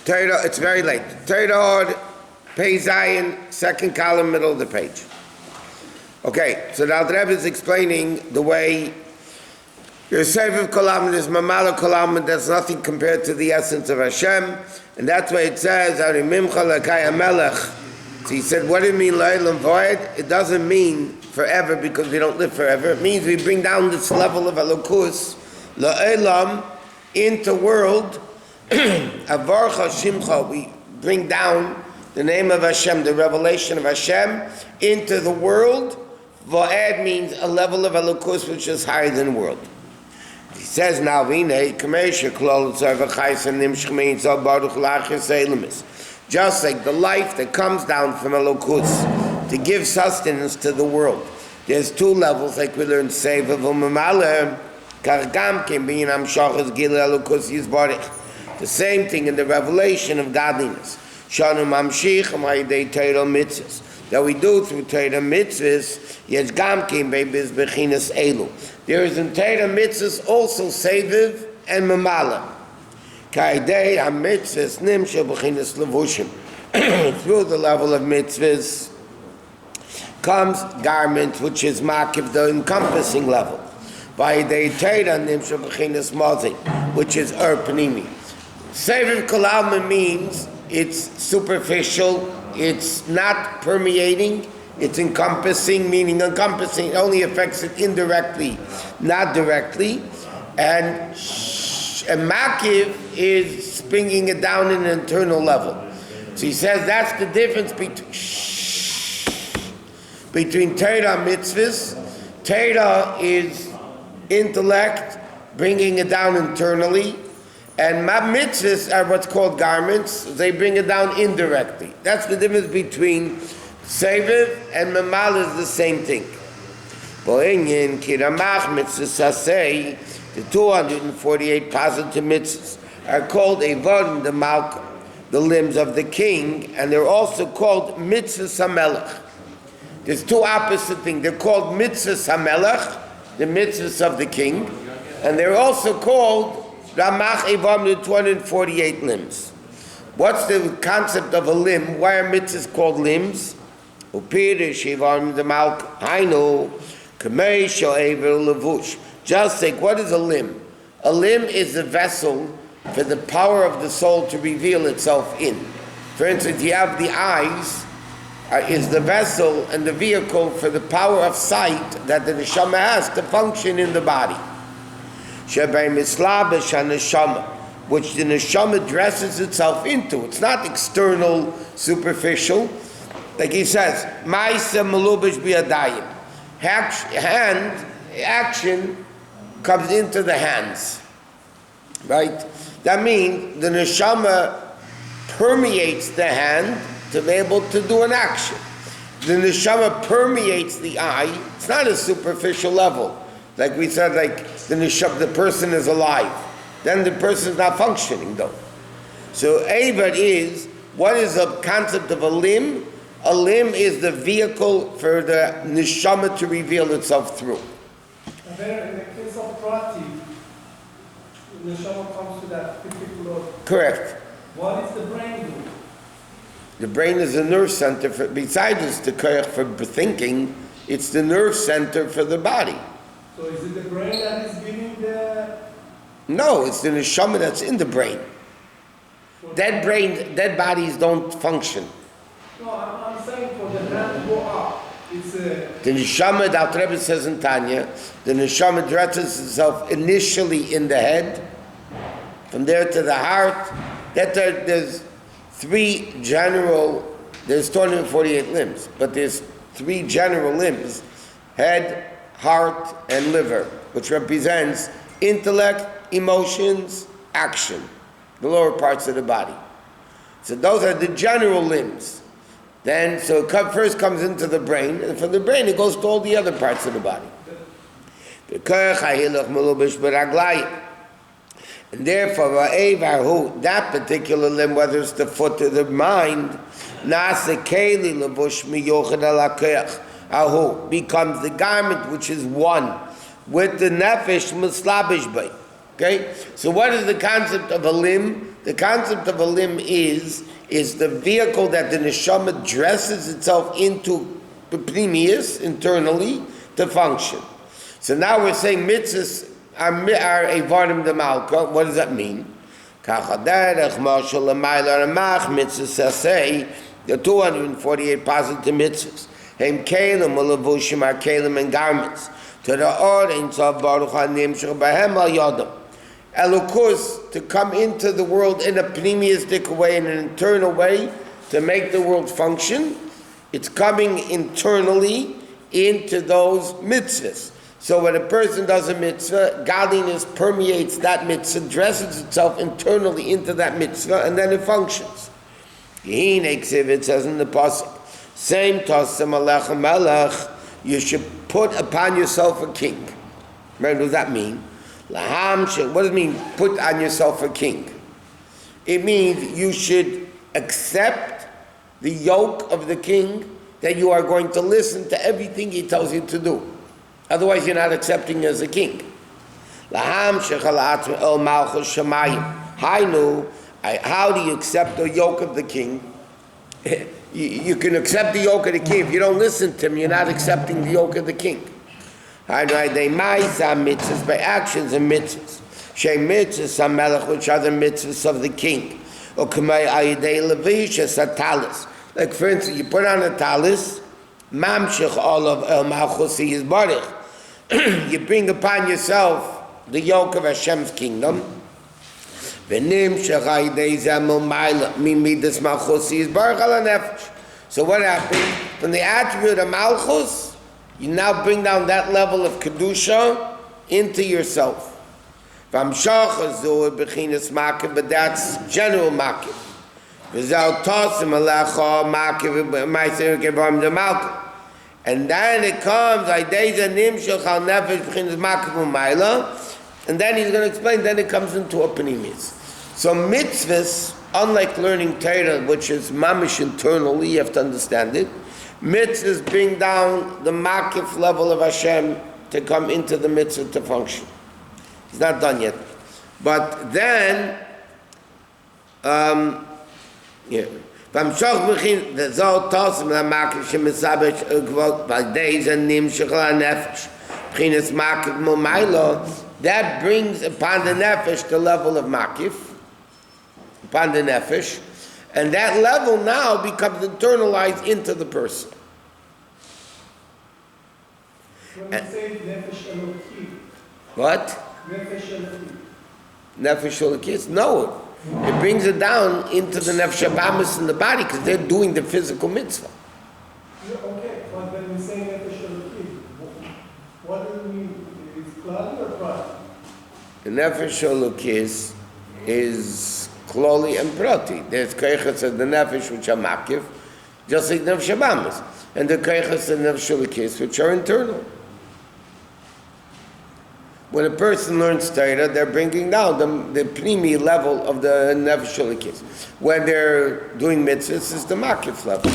Torah, it's very late. Torah, page Zion, second column, middle of the page. Okay, so now the Rebbe is explaining the way Yosef Kolam is Mamala Kolam, there's nothing compared to the essence of Hashem, and that's why it says, so he said, what do you mean, La'elam Void? It doesn't mean forever because we don't live forever. It means we bring down this level of Elokus, La'elam, into world, Avarcha Shimcha, we bring down the name of Hashem, the revelation of Hashem, into the world. Vo'ed means a level of Elokus which is higher than the world. He says now, just like the life that comes down from Elokus to give sustenance to the world. There's two levels, like we learned, Seva v'Mamala, Kargam can be in Amshachas Gila Elokus Yizbarich. The same thing in the revelation of godliness. Shanu Mamshich Amayidei Torah Mitzvahs. That we do through Torah Mitzvahs, Yezgam Kim Bebiz Bechinas Elu. There is in Torah Mitzvahs also Seviv and Mamala. Kaidei HaMitzvahs Nimsha Bechinas Levushim. Through the level of Mitzvahs comes garment, which is Makiv, the encompassing level. Vaidei Torah Nimsha Bechinas Mazi, which is Pnimi. Seviv Kolalma means it's superficial, it's not permeating, it's encompassing, meaning encompassing only affects it indirectly, not directly. And Makiv is bringing it down in an internal level. So he says that's the difference between Torah and mitzvahs. Torah is intellect, bringing it down internally. And mitzvahs are what's called garments. They bring it down indirectly. That's the difference between Seviv and Mamal is the same thing. The 248 positive mitzvahs are called Evodim, the Malka, the limbs of the king, and they're also called Mitzvahs HaMelech. There's two opposite things. They're called Mitzvahs HaMelech, the mitzvahs of the king, and they're also called Ramach Evam, the 248 limbs. What's the concept of a limb? Why are mitzvahs called limbs? Upirish Evam the Malk Hainu Kamei Sho'ever Levush. Just like, what is a limb? A limb is a vessel for the power of the soul to reveal itself in. For instance, you have the eyes, is the vessel and the vehicle for the power of sight that the neshama has to function in the body. Which the neshama dresses itself into. It's not external, superficial. Like he says, Ma'isa malubish biyadayim. Action comes into the hands. Right? That means the neshama permeates the hand to be able to do an action. The neshama permeates the eye. It's not a superficial level. Like we said, like the person is alive. Then the person is not functioning though. So Eivad is, what is the concept of a limb? A limb is the vehicle for the neshama to reveal itself through. And then in the case of Prati, the neshama comes to that particular... Correct. What is the brain do? The brain is a nerve center, besides the koyach for thinking, it's the nerve center for the body. So is it the brain that is giving the... No, it's the neshama that's in the brain. Dead bodies don't function. No, I'm saying for the hand to go up, it's the neshama, the Alter Rebbe says in Tanya, the neshama dresses itself initially in the head, from there to the heart. There's there's 248 limbs, but there's three general limbs, head, heart, and liver, which represents intellect, emotions, action, the lower parts of the body. So those are the general limbs. Then, so it first comes into the brain, and from the brain it goes to all the other parts of the body. And therefore, that particular limb, whether it's the foot or the mind, becomes the garment which is one with the nefesh mislabish bay. Okay? So what is the concept of a limb? The concept of a limb is the vehicle that the neshama dresses itself into pnimius, internally, to function. So now we're saying mitzvahs are evarim de malka. What does that mean? Mitzvahs say the 248 positive mitzvahs. Hem kelim ulavushim are kelim and garments. To the audience of Baruch Hanim Shabbahem al Yodam. Elokus, to come into the world in a pneumistic way, in an internal way, to make the world function, it's coming internally into those mitzvahs. So when a person does a mitzvah, godliness permeates that mitzvah, dresses itself internally into that mitzvah, and then it functions. It says in the pasuk, same tasem alechem melech, you should put upon yourself a king. What does that mean? What does it mean, put on yourself a king? It means you should accept the yoke of the king, that you are going to listen to everything he tells you to do. Otherwise you're not accepting as a king. How do you accept the yoke of the king? You can accept the yoke of the king. If you don't listen to him, you're not accepting the yoke of the king. They mitzvahs by actions and mitzvahs. Shem mitzvahs melech, which are the mitzvahs of the king. Like for instance, you put on a talis, mamshich all of el malchusi is barich. You bring upon yourself the yoke of Hashem's kingdom. So what happened? From the attribute of malchus, you now bring down that level of kedusha into yourself. But that's general makif. And then it comes, and then he's going to explain, then it comes into a pneumis. So mitzvahs, unlike learning Torah, which is mamish internally, you have to understand it, mitzvahs bring down the makif level of Hashem to come into the mitzvah to function. It's not done yet. But then, yeah. Then it that brings upon the nefesh the level of makif, upon the nefesh, and that level now becomes internalized into the person. When you say nefesh eloki. What? Nefesh eloki. Nefesh eloki? No. It brings it down into the nefesh abamis in the body because they're doing the physical mitzvah. Yeah, okay, but when we say nefesh eloki, what does it mean? Is klali or prati? The nefesh elokis is kloli and prati. There's keiches of the nefesh which are makif, just like nefesh abamis, and the keiches of nefesh elokis which are internal. When a person learns Torah, they're bringing down the pnimi level of the nefesh elokis. When they're doing mitzvahs, it's the makif level.